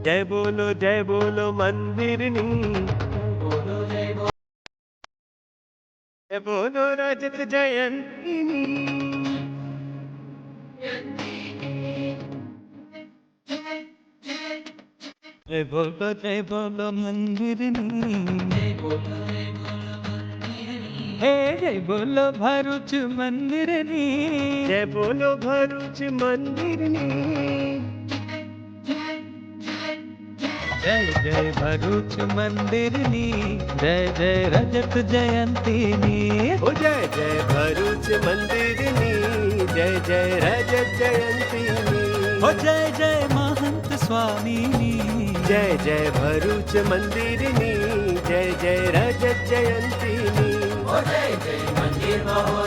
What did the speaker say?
जय बोलो मंदिरनी, जय बोलो रजत जयंतीनी। जय बोलो मंदिरनी, हे जय बोलो भरूच मंदिरनी, जय बोलो भरूच मंदिरनी। जय जय भरूच मंदिरनी, जय जय रजत जयंतीनी। ओ जय जय भरूच मंदिरनी, जय जय रजत जयंतीनी। ओ जय जय महंत स्वामीनी, जय जय भरूच मंदिरनी, जय जय रजत जयंतीनी। ओ जय जय मंदिर महो